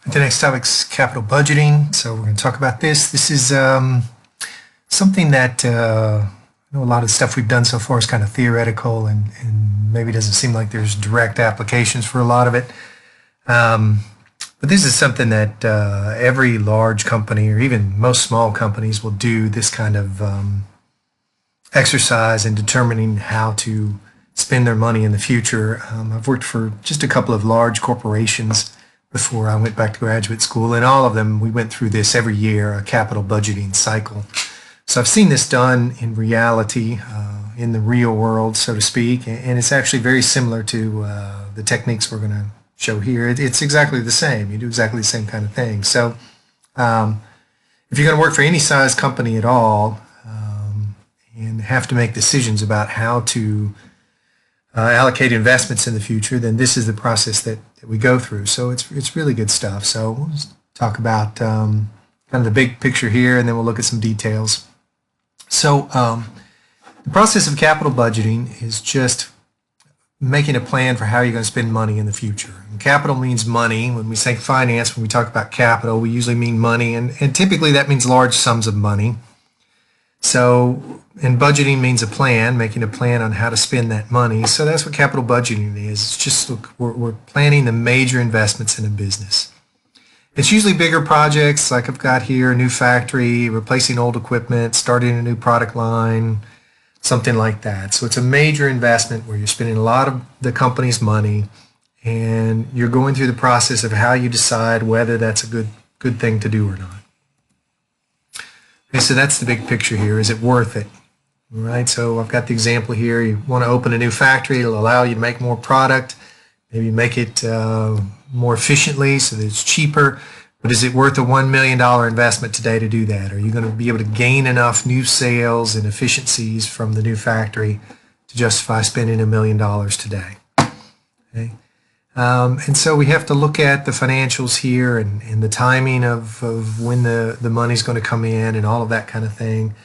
The next topic is capital budgeting. So we're going to talk about this. This is something that I know a lot of the stuff we've done so far is kind of theoretical and maybe doesn't seem like there's direct applications for a lot of it. But this is something that every large company or even most small companies will do this kind of exercise in determining how to spend their money in the future. I've worked for just a couple of large corporations before I went back to graduate school, and all of them we went through this every year, a capital budgeting cycle. So I've seen this done in reality, in the real world, so to speak, and it's actually very similar to the techniques we're going to show here. It's exactly the same. You do exactly the same kind of thing. So if you're going to work for any size company at all and have to make decisions about how to allocate investments in the future, then this is the process that we go through. So it's really good stuff. So we'll just talk about kind of the big picture here, and then we'll look at some details. So the process of capital budgeting is just making a plan for how you're going to spend money in the future. And capital means money. When we say finance, when we talk about capital, we usually mean money, and typically that means large sums of money. So, and budgeting means a plan, making a plan on how to spend that money. So that's what capital budgeting is. It's just, look, we're planning the major investments in a business. It's usually bigger projects like I've got here, a new factory, replacing old equipment, starting a new product line, something like that. So it's a major investment where you're spending a lot of the company's money, and you're going through the process of how you decide whether that's a good thing to do or not. Okay, so that's the big picture here. Is it worth it? All right, so I've got the example here. You want to open a new factory. It'll allow you to make more product, maybe make it more efficiently so that it's cheaper. But is it worth a $1 million investment today to do that? Are you going to be able to gain enough new sales and efficiencies from the new factory to justify spending $1 million today? Okay. And so we have to look at the financials here and the timing of when the money's going to come in and all of that kind of thing.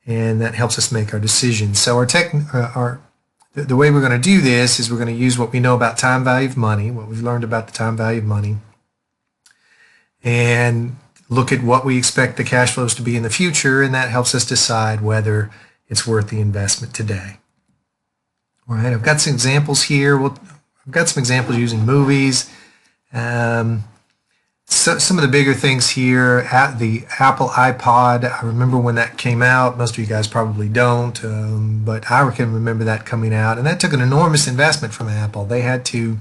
And that helps us make our decisions. So the way we're going to do this is we're going to use what we know about time value of money, what we've learned about the time value of money, and look at what we expect the cash flows to be in the future, and that helps us decide whether it's worth the investment today. All right, I've got some examples here. I've got some examples using movies. So some of the bigger things here, at the Apple iPod, I remember when that came out. Most of you guys probably don't, but I can remember that coming out, and that took an enormous investment from Apple. They had to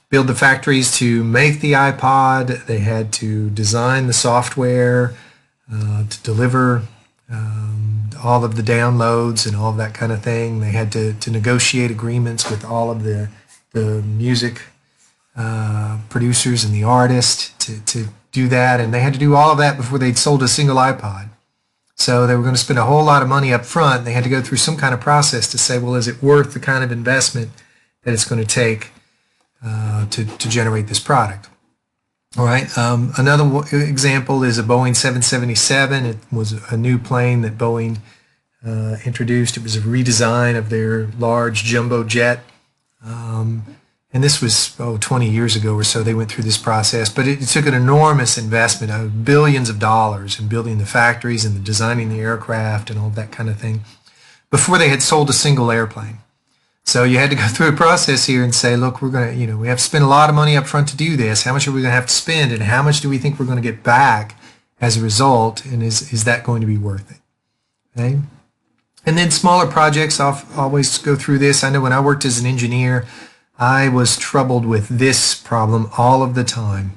build the factories to make the iPod. They had to design the software to deliver all of the downloads and all of that kind of thing. They had to negotiate agreements with all of the music producers and the artists to do that, and they had to do all of that before they'd sold a single iPod. So they were going to spend a whole lot of money up front. They had to go through some kind of process to say, well, is it worth the kind of investment that it's going to take to generate this product? All right. Another example is a Boeing 777. It was a new plane that Boeing introduced. It was a redesign of their large jumbo jet. And this was, 20 years ago or so they went through this process. But it took an enormous investment of billions of dollars in building the factories and designing the aircraft and all that kind of thing before they had sold a single airplane. So you had to go through a process here and say, look, we're going to, we have to spend a lot of money up front to do this. How much are we going to have to spend, and how much do we think we're going to get back as a result, and is that going to be worth it? Okay. And then smaller projects, I'll always go through this. I know when I worked as an engineer, I was troubled with this problem all of the time: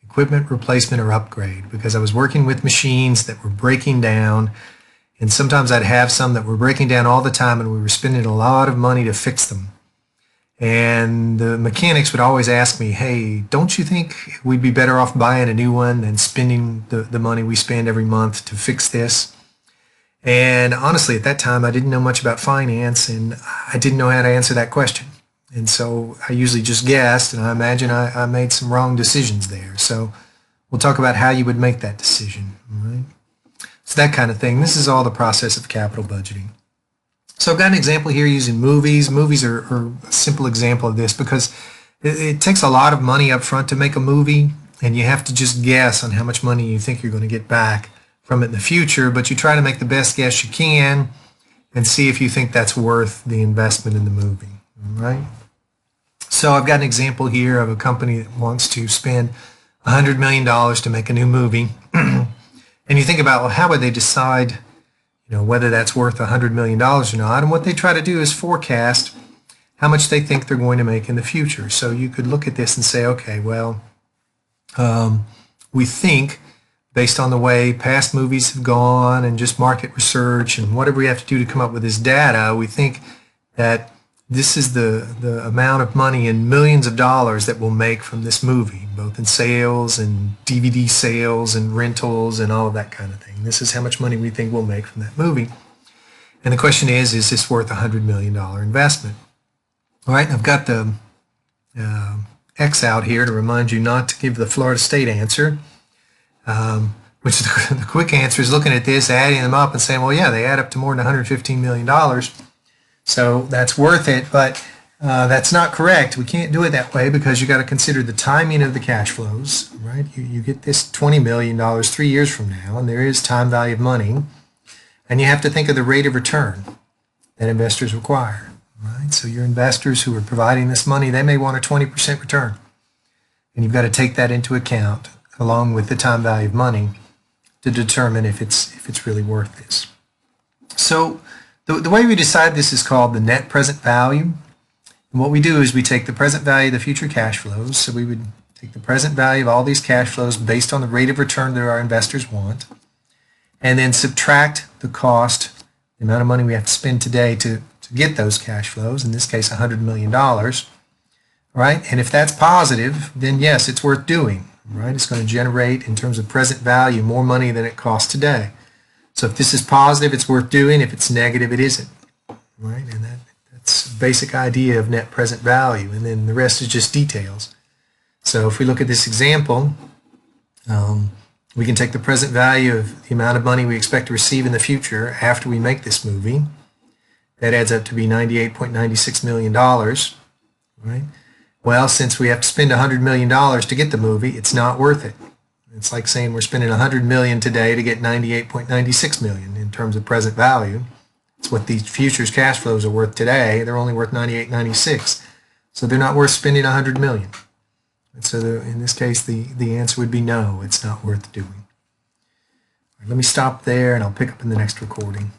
equipment replacement or upgrade, because I was working with machines that were breaking down, and sometimes I'd have some that were breaking down all the time, and we were spending a lot of money to fix them. And the mechanics would always ask me, hey, don't you think we'd be better off buying a new one than spending the money we spend every month to fix this? And honestly, at that time, I didn't know much about finance, and I didn't know how to answer that question. And so I usually just guessed, and I imagine I made some wrong decisions there. So we'll talk about how you would make that decision. All right? So that kind of thing. This is all the process of capital budgeting. So I've got an example here using movies. Movies are a simple example of this because it takes a lot of money up front to make a movie, and you have to just guess on how much money you think you're going to get back from it in the future, but you try to make the best guess you can and see if you think that's worth the investment in the movie, right? So I've got an example here of a company that wants to spend $100 million to make a new movie. And you think about, well, how would they decide, whether that's worth $100 million or not? And what they try to do is forecast how much they think they're going to make in the future. So you could look at this and say, okay, well, we think, based on the way past movies have gone and just market research and whatever we have to do to come up with this data, we think that this is the amount of money in millions of dollars that we'll make from this movie, both in sales and DVD sales and rentals and all of that kind of thing. This is how much money we think we'll make from that movie. And the question is this worth a $100 million investment? All right, I've got the X out here to remind you not to give the Florida State answer, which the quick answer is looking at this, adding them up and saying, well, yeah, they add up to more than $115 million. So that's worth it, but that's not correct. We can't do it that way because you got to consider the timing of the cash flows, right? You get this $20 million 3 years from now, and there is time value of money, and you have to think of the rate of return that investors require, right? So your investors who are providing this money, they may want a 20% return, and you've got to take that into account along with the time value of money to determine if it's really worth this. So the way we decide this is called the net present value. And what we do is we take the present value of the future cash flows. So we would take the present value of all these cash flows based on the rate of return that our investors want, and then subtract the cost, the amount of money we have to spend today to get those cash flows, in this case $100 million. Right? And if that's positive, then yes, it's worth doing. Right? It's going to generate, in terms of present value, more money than it costs today. So if this is positive, it's worth doing. If it's negative, it isn't. Right? And that's the basic idea of net present value. And then the rest is just details. So if we look at this example, we can take the present value of the amount of money we expect to receive in the future after we make this movie. That adds up to be $98.96 million. Right? Well, since we have to spend $100 million to get the movie, it's not worth it. It's like saying we're spending $100 million today to get $98.96 million in terms of present value. It's what these futures cash flows are worth today. They're only worth $98.96. So they're not worth spending $100 million. And so in this case, the answer would be no, it's not worth doing. All right, let me stop there and I'll pick up in the next recording.